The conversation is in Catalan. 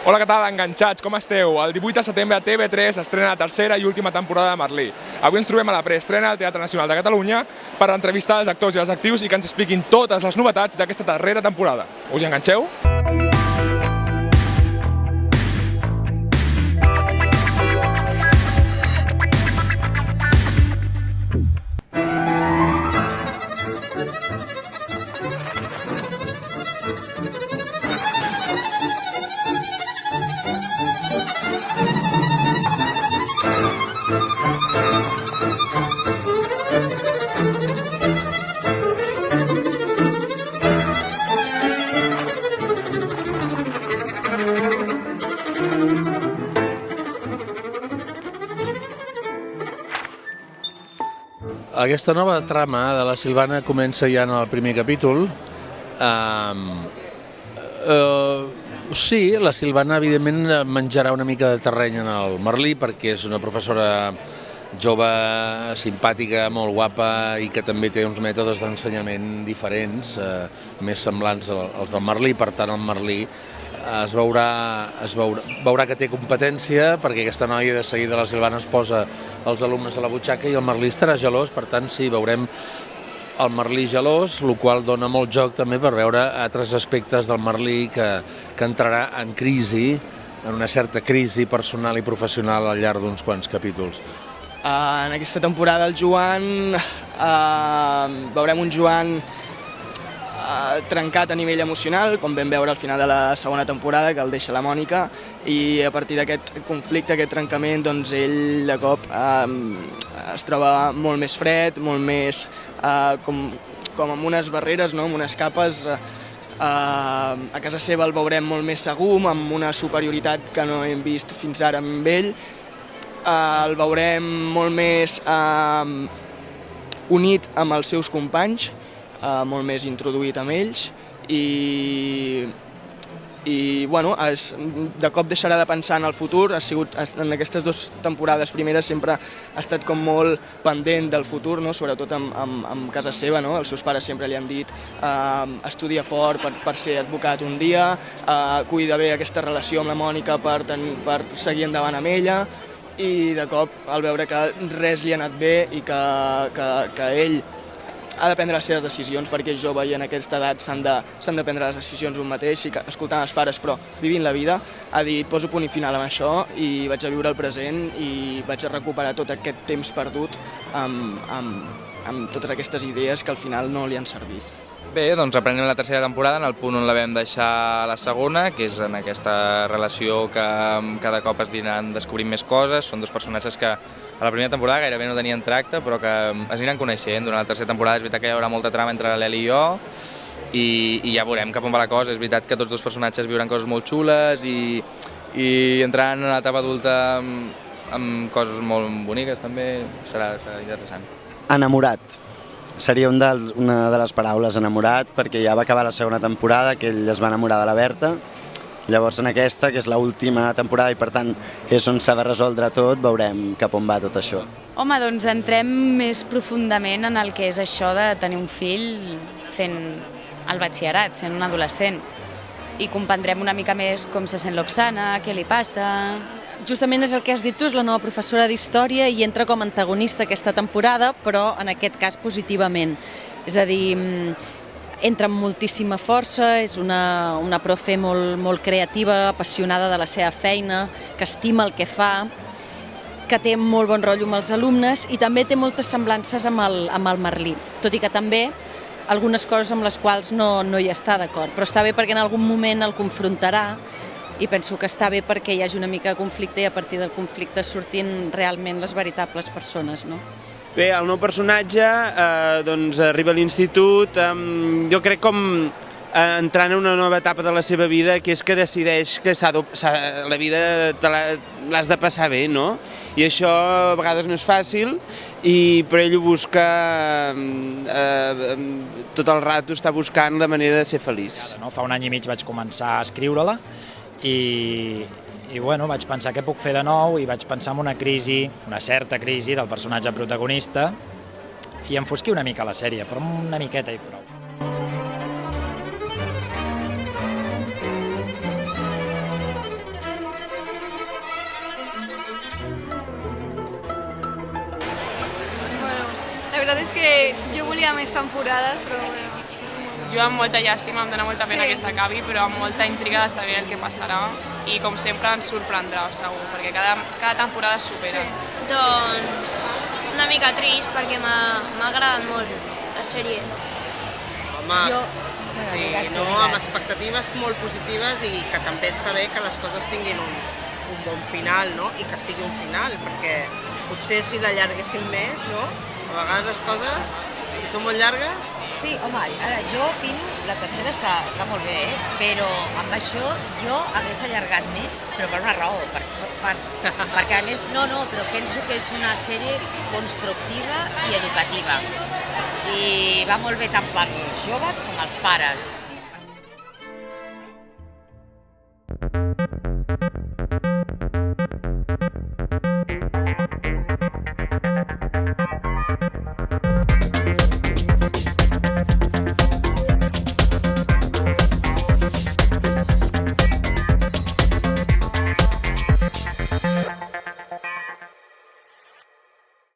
Hola, què tal, enganxats? Com esteu? El 18 de setembre a TV3 estrena la tercera i última temporada de Merlí. Avui ens trobem a la preestrena al Teatre Nacional de Catalunya per entrevistar els actors i els actius i que ens expliquin totes les novetats d'aquesta darrera temporada. Us hi enganxeu? Aquesta nova trama de la Silvana comença ja en el primer capítol. Sí, la Silvana evidentment menjarà una mica de terreny en el Merlí perquè és una professora jove, simpàtica, molt guapa i que també té uns mètodes d'ensenyament diferents, més semblants als del Merlí. Per tant, el Merlí es veurà que té competència perquè aquesta noia de seguida, la Silvana, es posa els alumnes a la butxaca i el Merlí estarà gelós. Per tant, sí, veurem el Merlí gelós, el qual dona molt joc també per veure altres aspectes del Merlí que entrarà en crisi, en una certa crisi personal i professional al llarg d'uns quants capítols. En aquesta temporada el Joan, veurem un Joan trencat a nivell emocional, com vam veure al final de la segona temporada, que el deixa la Mònica, i a partir d'aquest conflicte, aquest trencament, doncs ell de cop es troba molt més fred, molt més com amb unes barreres, no? Amb unes capes. A casa seva el veurem molt més segur, amb una superioritat que no hem vist fins ara amb ell. El veurem molt més unit amb els seus companys, molt més introduït amb ells i bueno, de cop deixarà de pensar en el futur. En aquestes dues temporades primeres sempre ha estat com molt pendent del futur, no? Sobretot amb casa seva, no? Els seus pares sempre li han dit estudia fort per ser advocat un dia, cuida bé aquesta relació amb la Mònica per seguir endavant amb ella, i de cop al veure que res li ha anat bé i que ell ha de prendre les seves decisions perquè és jove i en aquesta edat s'han de prendre les decisions un mateix, sí que escoltant els pares però vivint la vida, ha dit poso punt i final amb això i vaig a viure el present i vaig a recuperar tot aquest temps perdut amb totes aquestes idees que al final no li han servit. Bé, doncs reprenem la tercera temporada en el punt on la vam deixar la segona, que és en aquesta relació que cada cop es aniran descobrint més coses. Són dos personatges que a la primera temporada gairebé no tenien tracte, però que es aniran coneixent. Durant la tercera temporada és veritat que hi haurà molta trama entre l'Eli i jo, i ja veurem cap on va la cosa. És veritat que tots dos personatges viuran coses molt xules i entraran en l'etapa adulta amb coses molt boniques també, serà interessant. Enamorat. Seria una de les paraules, enamorat, perquè ja va acabar la segona temporada, que ell es va enamorar de la Berta. Llavors en aquesta, que és l'última temporada i per tant és on s'ha de resoldre tot, veurem cap on va tot això. Home, doncs entrem més profundament en el que és això de tenir un fill fent el batxillerat, sent un adolescent. I comprendrem una mica més com se sent l'Oksana, què li passa. Justament és el que has dit tu, és la nova professora d'història i entra com a antagonista aquesta temporada, però en aquest cas positivament. És a dir, entra amb moltíssima força, és una profe molt creativa, apassionada de la seva feina, que estima el que fa, que té molt bon rotllo amb els alumnes i també té moltes semblances amb el Merlí, tot i que també algunes coses amb les quals no hi està d'acord, però està bé perquè en algun moment el confrontarà i penso que està bé perquè hi hagi una mica de conflicte i a partir del conflicte surtin realment les veritables persones, no? Bé, el nou personatge doncs arriba a l'institut, jo crec com entrant en una nova etapa de la seva vida, que és que decideix que la vida l'has de passar bé, no? I això a vegades no és fàcil, però ell ho busca, tot el rato està buscant la manera de ser feliç. Fa un any i mig vaig començar a escriure-la i bueno, vaig pensar què puc fer de nou i vaig pensar en una certa crisi del personatge protagonista i enfosquir una mica la sèrie, però una miqueta i prou. veritat és que jo volia més temporades, però bueno. Jo amb molta llàstima, em dóna molta pena Sí. que s'acabi, però amb molta intriga de saber el que passarà i com sempre ens sorprendrà, segur, perquè cada temporada es supera. Doncs una mica trist perquè m'ha agradat molt la sèrie. Home, Jo... sí, no, amb expectatives molt positives i que també està bé que les coses tinguin un bon final, no? I que sigui un final, perquè potser si l'allarguéssim més, no? A vegades les coses, si són molt llargues... Sí, home, ara jo opino, la tercera està molt bé, però amb això jo hagués allargat més, però per una raó, perquè soc fan. Perquè a més, no, però penso que és una sèrie constructiva i educativa. I va molt bé tant per als joves com als pares.